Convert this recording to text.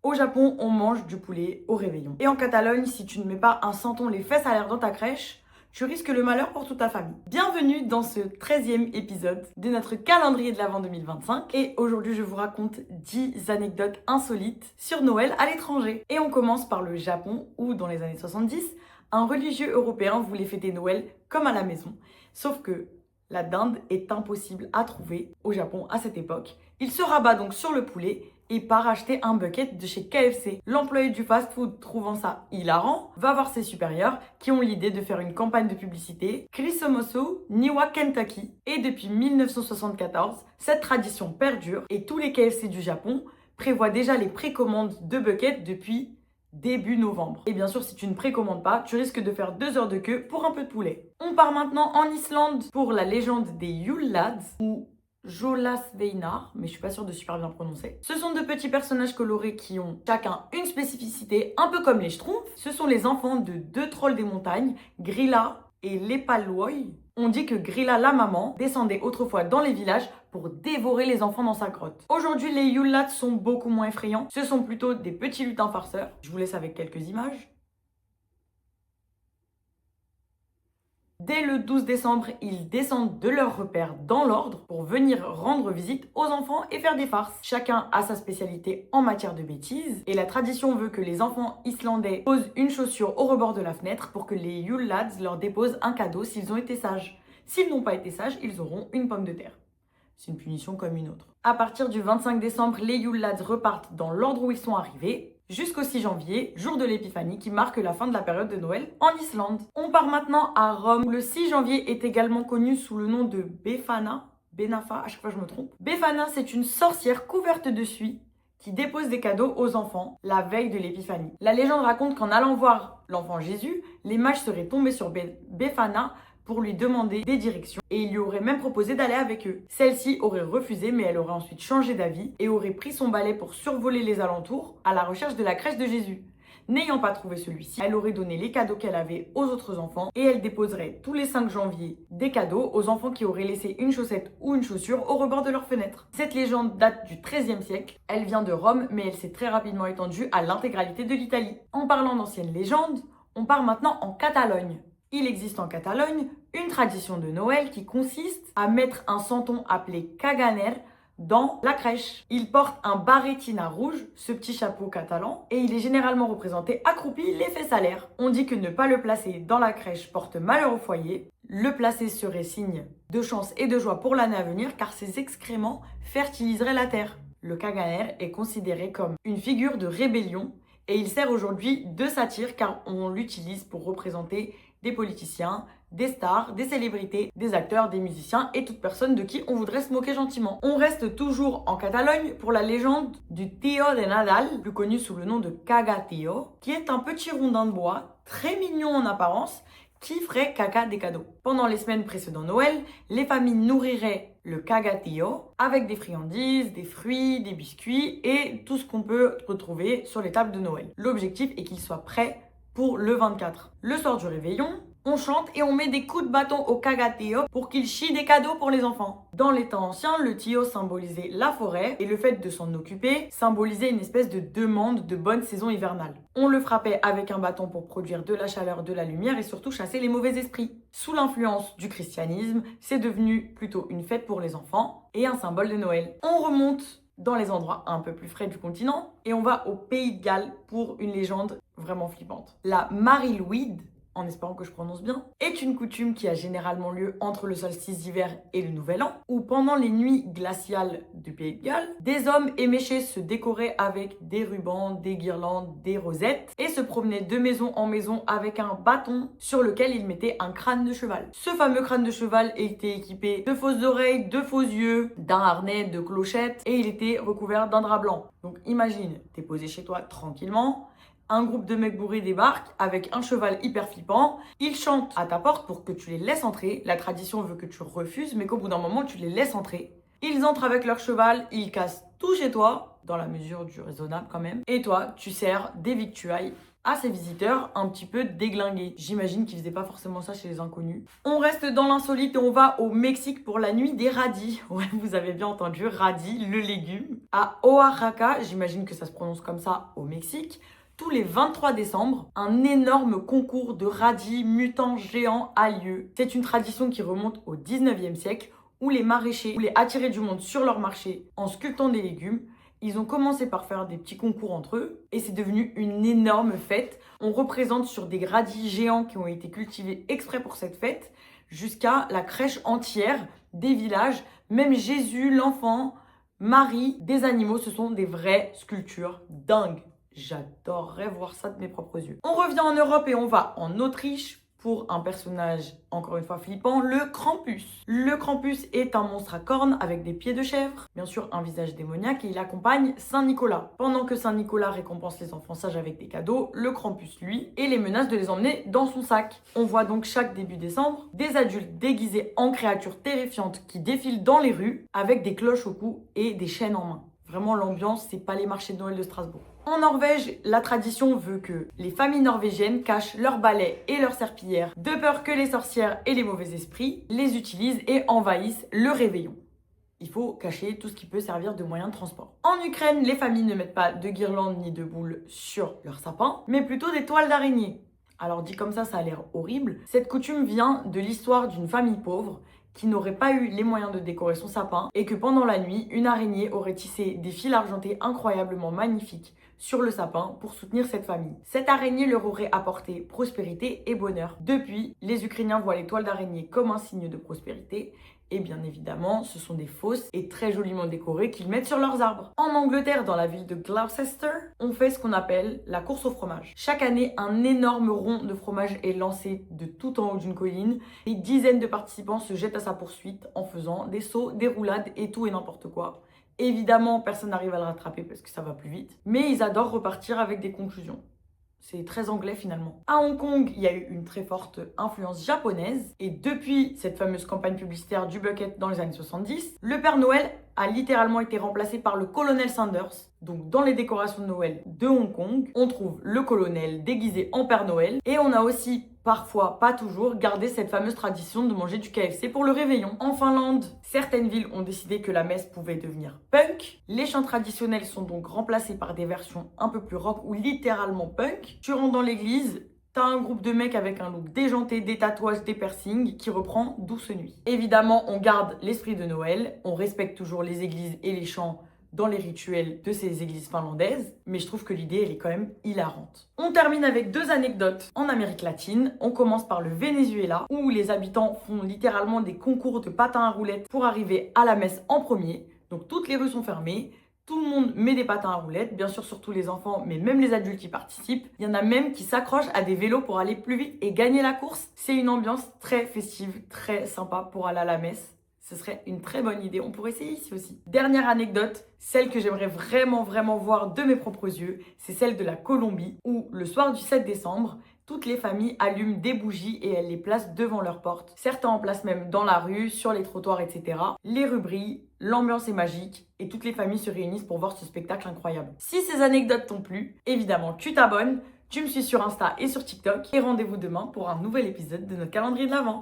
Au Japon, on mange du poulet au réveillon. Et en Catalogne, si tu ne mets pas un santon les fesses à l'air dans ta crèche, tu risques le malheur pour toute ta famille. Bienvenue dans ce 13e épisode de notre calendrier de l'Avent 2025. Et aujourd'hui, je vous raconte 10 anecdotes insolites sur Noël à l'étranger. Et on commence par le Japon, où dans les années 70, un religieux européen voulait fêter Noël comme à la maison. Sauf que la dinde est impossible à trouver au Japon à cette époque. Il se rabat donc sur le poulet et part acheter un bucket de chez KFC. L'employé du fast-food, trouvant ça hilarant, va voir ses supérieurs qui ont l'idée de faire une campagne de publicité Chrisomosu Niwa Kentucky. Et depuis 1974, cette tradition perdure et tous les KFC du Japon prévoient déjà les précommandes de buckets depuis début novembre. Et bien sûr, si tu ne précommandes pas, tu risques de faire 2 heures de queue pour un peu de poulet. On part maintenant en Islande pour la légende des Yule Lads, ou Jólasveinar, mais je suis pas sûre de super bien prononcer. Ce sont de petits personnages colorés qui ont chacun une spécificité, un peu comme les Schtroumpfs. Ce sont les enfants de 2 trolls des montagnes, Grilla et Lepaloi. On dit que Grilla la maman descendait autrefois dans les villages pour dévorer les enfants dans sa grotte. Aujourd'hui, les Yule Lads sont beaucoup moins effrayants. Ce sont plutôt des petits lutins farceurs. Je vous laisse avec quelques images. Dès le 12 décembre, ils descendent de leur repère dans l'ordre pour venir rendre visite aux enfants et faire des farces. Chacun a sa spécialité en matière de bêtises et la tradition veut que les enfants islandais posent une chaussure au rebord de la fenêtre pour que les Yule Lads leur déposent un cadeau s'ils ont été sages. S'ils n'ont pas été sages, ils auront une pomme de terre. C'est une punition comme une autre. À partir du 25 décembre, les Yule Lads repartent dans l'ordre où ils sont arrivés, jusqu'au 6 janvier, jour de l'épiphanie qui marque la fin de la période de Noël en Islande. On part maintenant à Rome, où le 6 janvier est également connu sous le nom de Befana. Benafa, à chaque fois je me trompe. Befana, c'est une sorcière couverte de suie qui dépose des cadeaux aux enfants la veille de l'épiphanie. La légende raconte qu'en allant voir l'enfant Jésus, les mages seraient tombés sur Befana pour lui demander des directions et il lui aurait même proposé d'aller avec eux. Celle-ci aurait refusé, mais elle aurait ensuite changé d'avis et aurait pris son balai pour survoler les alentours à la recherche de la crèche de Jésus. N'ayant pas trouvé celui-ci, elle aurait donné les cadeaux qu'elle avait aux autres enfants et elle déposerait tous les 5 janvier des cadeaux aux enfants qui auraient laissé une chaussette ou une chaussure au rebord de leur fenêtre. Cette légende date du XIIIe siècle, elle vient de Rome, mais elle s'est très rapidement étendue à l'intégralité de l'Italie. En parlant d'anciennes légendes, on part maintenant en Catalogne. Il existe en Catalogne une tradition de Noël qui consiste à mettre un santon appelé caganer dans la crèche. Il porte un barretina rouge, ce petit chapeau catalan, et il est généralement représenté accroupi, les fesses à l'air. On dit que ne pas le placer dans la crèche porte malheur au foyer. Le placer serait signe de chance et de joie pour l'année à venir car ses excréments fertiliseraient la terre. Le caganer est considéré comme une figure de rébellion et il sert aujourd'hui de satire car on l'utilise pour représenter des politiciens, des stars, des célébrités, des acteurs, des musiciens et toute personne de qui on voudrait se moquer gentiment. On reste toujours en Catalogne pour la légende du Tío de Nadal, plus connu sous le nom de Caga-Tío, qui est un petit rondin de bois, très mignon en apparence, qui ferait caca des cadeaux. Pendant les semaines précédant Noël, les familles nourriraient le Caga-Tío avec des friandises, des fruits, des biscuits et tout ce qu'on peut retrouver sur les tables de Noël. L'objectif est qu'il soit prêt pour le 24. Le soir du réveillon, on chante et on met des coups de bâton au Caga-Tío pour qu'il chie des cadeaux pour les enfants. Dans les temps anciens, le Tío symbolisait la forêt et le fait de s'en occuper symbolisait une espèce de demande de bonne saison hivernale. On le frappait avec un bâton pour produire de la chaleur, de la lumière et surtout chasser les mauvais esprits. Sous l'influence du christianisme, c'est devenu plutôt une fête pour les enfants et un symbole de Noël. On remonte dans les endroits un peu plus frais du continent et on va au Pays de Galles pour une légende vraiment flippante. La Mariluide, en espérant que je prononce bien, est une coutume qui a généralement lieu entre le solstice d'hiver et le nouvel an, où pendant les nuits glaciales du Pays de Galles, des hommes éméchés se décoraient avec des rubans, des guirlandes, des rosettes, et se promenaient de maison en maison avec un bâton sur lequel ils mettaient un crâne de cheval. Ce fameux crâne de cheval était équipé de fausses oreilles, de faux yeux, d'un harnais, de clochettes, et il était recouvert d'un drap blanc. Donc imagine, t'es posé chez toi tranquillement, un groupe de mecs bourrés débarque avec un cheval hyper flippant. Ils chantent à ta porte pour que tu les laisses entrer. La tradition veut que tu refuses, mais qu'au bout d'un moment, tu les laisses entrer. Ils entrent avec leur cheval, ils cassent tout chez toi dans la mesure du raisonnable quand même. Et toi, tu sers des victuailles à ces visiteurs un petit peu déglingués. J'imagine qu'ils faisaient pas forcément ça chez les inconnus. On reste dans l'insolite et on va au Mexique pour la nuit des radis. Ouais, vous avez bien entendu, radis, le légume. À Oaxaca, j'imagine que ça se prononce comme ça au Mexique, tous les 23 décembre, un énorme concours de radis mutants géants a lieu. C'est une tradition qui remonte au 19e siècle où les maraîchers voulaient attirer du monde sur leur marché en sculptant des légumes. Ils ont commencé par faire des petits concours entre eux et c'est devenu une énorme fête. On représente sur des radis géants qui ont été cultivés exprès pour cette fête jusqu'à la crèche entière des villages. Même Jésus, l'enfant, Marie, des animaux, ce sont des vraies sculptures dingues. J'adorerais voir ça de mes propres yeux. On revient en Europe et on va en Autriche pour un personnage, encore une fois flippant, le Krampus. Le Krampus est un monstre à cornes avec des pieds de chèvre, bien sûr un visage démoniaque, et il accompagne Saint Nicolas. Pendant que Saint Nicolas récompense les enfants sages avec des cadeaux, le Krampus, lui, et les menace de les emmener dans son sac. On voit donc chaque début décembre des adultes déguisés en créatures terrifiantes qui défilent dans les rues avec des cloches au cou et des chaînes en main. Vraiment, l'ambiance, c'est pas les marchés de Noël de Strasbourg. En Norvège, la tradition veut que les familles norvégiennes cachent leurs balais et leurs serpillères de peur que les sorcières et les mauvais esprits les utilisent et envahissent le réveillon. Il faut cacher tout ce qui peut servir de moyen de transport. En Ukraine, les familles ne mettent pas de guirlandes ni de boules sur leur sapin, mais plutôt des toiles d'araignée. Alors dit comme ça a l'air horrible. Cette coutume vient de l'histoire d'une famille pauvre qui n'aurait pas eu les moyens de décorer son sapin et que pendant la nuit, une araignée aurait tissé des fils argentés incroyablement magnifiques sur le sapin pour soutenir cette famille. Cette araignée leur aurait apporté prospérité et bonheur. Depuis, les Ukrainiens voient les toiles d'araignée comme un signe de prospérité et bien évidemment, ce sont des fausses et très joliment décorées qu'ils mettent sur leurs arbres. En Angleterre, dans la ville de Gloucester, on fait ce qu'on appelle la course au fromage. Chaque année, un énorme rond de fromage est lancé de tout en haut d'une colline. Des dizaines de participants se jettent à sa poursuite en faisant des sauts, des roulades et tout et n'importe quoi. Évidemment, personne n'arrive à le rattraper parce que ça va plus vite, mais ils adorent repartir avec des conclusions. C'est très anglais finalement. À Hong Kong, il y a eu une très forte influence japonaise et depuis cette fameuse campagne publicitaire du bucket dans les années 70, le Père Noël a littéralement été remplacé par le colonel Sanders. Donc dans les décorations de Noël de Hong Kong, on trouve le colonel déguisé en Père Noël et on a aussi parfois, pas toujours, gardé cette fameuse tradition de manger du KFC pour le réveillon. En Finlande, certaines villes ont décidé que la messe pouvait devenir punk. Les chants traditionnels sont donc remplacés par des versions un peu plus rock ou littéralement punk. Tu rentres dans l'église, t'as un groupe de mecs avec un look déjanté, des tatouages, des piercings qui reprend Douce Nuit. Évidemment, on garde l'esprit de Noël, on respecte toujours les églises et les chants dans les rituels de ces églises finlandaises, mais je trouve que l'idée, elle est quand même hilarante. On termine avec 2 anecdotes en Amérique latine. On commence par le Venezuela, où les habitants font littéralement des concours de patins à roulettes pour arriver à la messe en premier. Donc toutes les rues sont fermées, tout le monde met des patins à roulettes, bien sûr surtout les enfants, mais même les adultes y participent. Il y en a même qui s'accrochent à des vélos pour aller plus vite et gagner la course. C'est une ambiance très festive, très sympa pour aller à la messe. Ce serait une très bonne idée, on pourrait essayer ici aussi. Dernière anecdote, celle que j'aimerais vraiment voir de mes propres yeux, c'est celle de la Colombie, où le soir du 7 décembre, toutes les familles allument des bougies et elles les placent devant leur porte. Certains en placent même dans la rue, sur les trottoirs, etc. Les rues brillent, l'ambiance est magique et toutes les familles se réunissent pour voir ce spectacle incroyable. Si ces anecdotes t'ont plu, évidemment tu t'abonnes, tu me suis sur Insta et sur TikTok et rendez-vous demain pour un nouvel épisode de notre calendrier de l'Avent.